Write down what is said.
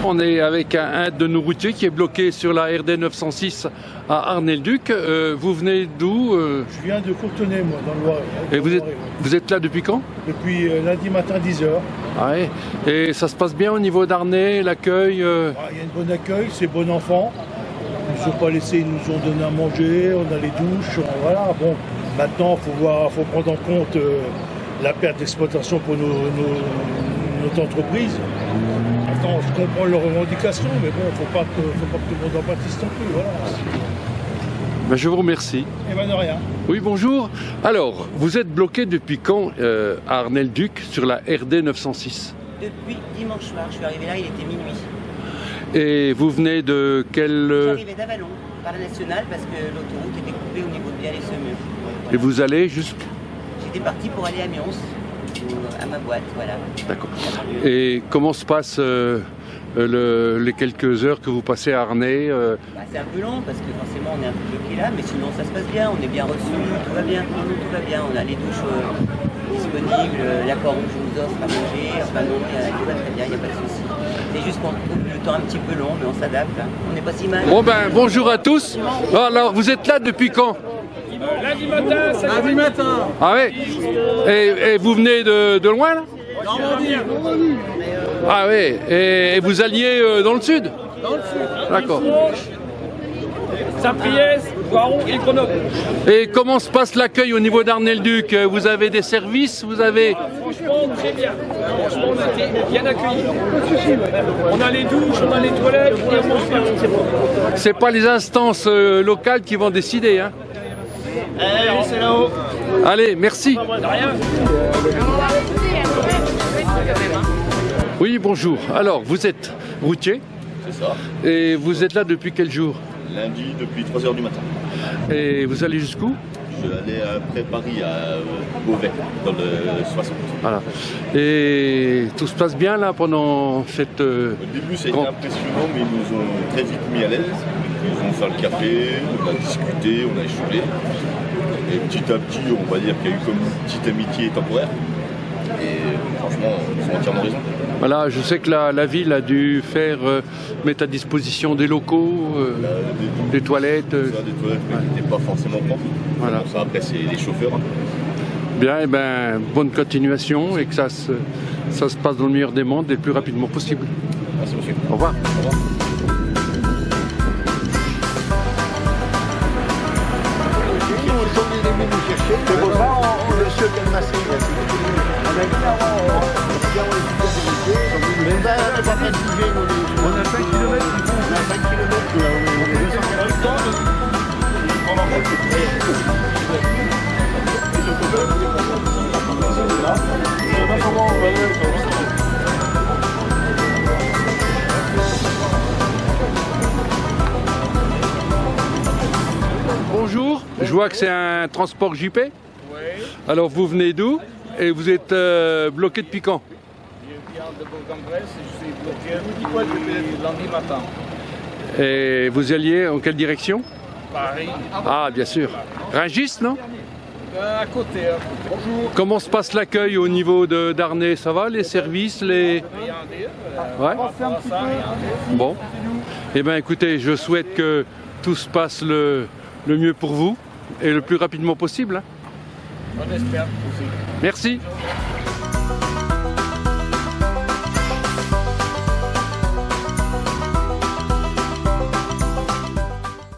On est avec un de nos routiers qui est bloqué sur la RD 906 à Arnay-le-Duc. Vous venez d'où Je viens de Courtenay, moi, dans le Loiret. Et vous êtes là depuis quand? Depuis lundi matin 10h. Ah ouais. Et ça se passe bien au niveau d'Arnay, l'accueil Il y a une bonne accueil, c'est bon enfant. Ils ne nous ont pas laissés, ils nous ont donné à manger, on a les douches. Voilà. Bon, maintenant, il faut prendre en compte la perte d'exploitation pour notre entreprise. Attends, je comprends leurs revendications, mais bon, il ne faut pas que tout le monde en pâtisse non plus. Voilà. Ben, je vous remercie. Et ben de rien. Oui, bonjour. Alors, vous êtes bloqué depuis quand à Arnay-le-Duc sur la RD 906? Depuis dimanche soir, je suis arrivé là, il était minuit. Et vous venez de quel... J'arrivais d'Avalon, par la nationale, parce que l'autoroute était coupée au niveau de Biarritz-Semur. Voilà. Et vous allez juste... J'étais parti pour aller à Mions, à ma boîte, voilà. D'accord. Et comment se passent les quelques heures que vous passez à Arnay C'est un peu long, parce que forcément on est un peu bloqué là, mais sinon ça se passe bien, on est bien reçus, tout va bien, pour nous tout va bien. On a les douches disponibles, l'accord où je vous offre à manger, enfin non, tout va très bien, il n'y a pas de souci. C'est juste qu'on trouve le temps un petit peu long, mais on s'adapte, hein. On n'est pas si mal. Bon ben, bonjour à tous. Alors, vous êtes là depuis quand? Lundi matin, c'est lundi matin. Ah ouais. Et vous venez de loin là? Normandie. Ah ouais. Et vous alliez dans le sud? Dans le sud. D'accord. Saint-Priest, Voiron et Grenoble. Et comment se passe l'accueil au niveau d'Arnay-le-Duc? Vous avez des services? Vous avez... Franchement, très bien. Franchement, on a été bien accueillis. On a les douches, on a les toilettes, on a mangé. C'est pas les instances locales qui vont décider, hein? C'est là-haut. Allez, merci. De rien. Oui, bonjour. Alors, vous êtes routier C'est ça. et vous êtes là depuis quel jour? Lundi depuis 3h du matin. Et vous allez jusqu'où? Je vais aller après Paris à Beauvais, dans le 60. Voilà. Et tout se passe bien là pendant cette... Au début, ça a été impressionnant, mais ils nous ont très vite mis à l'aise. Ils nous ont fait le café, on a discuté, on a échangé. Et petit à petit, on va dire qu'il y a eu comme une petite amitié temporaire. Et franchement, ils ont entièrement raison. Voilà, je sais que la ville a dû faire mettre à disposition des locaux, des toilettes. Ça, des toilettes, mais qui n'étaient pas forcément propres. Voilà. Bon, ça, après, c'est les chauffeurs. Bien, et ben, bonne continuation et que ça se passe dans le meilleur des mondes et le plus rapidement possible. Merci, monsieur. Au revoir. Au revoir. C'est pour ça on le sait qu'elle m'a on a dit avant, mais là, on n'est pas prêt de bouger. On a 5 km. On a 5 Bonjour, je vois que c'est un transport JP. Oui. Alors vous venez d'où? Et vous êtes bloqué depuis quand? Je viens de Bourg-en-Bresse et je suis bloqué depuis lundi matin. Et vous alliez en quelle direction? Paris. Ah, bien sûr. Rungis, non? À côté. Bonjour. Comment se passe l'accueil au niveau d'Arnay? Ça va, les services, les... Rien à dire. Ouais. Ça, rien à dire. Bon. Eh bien, écoutez, je souhaite que tout se passe le mieux pour vous et le plus rapidement possible, hein. On espère aussi. Merci.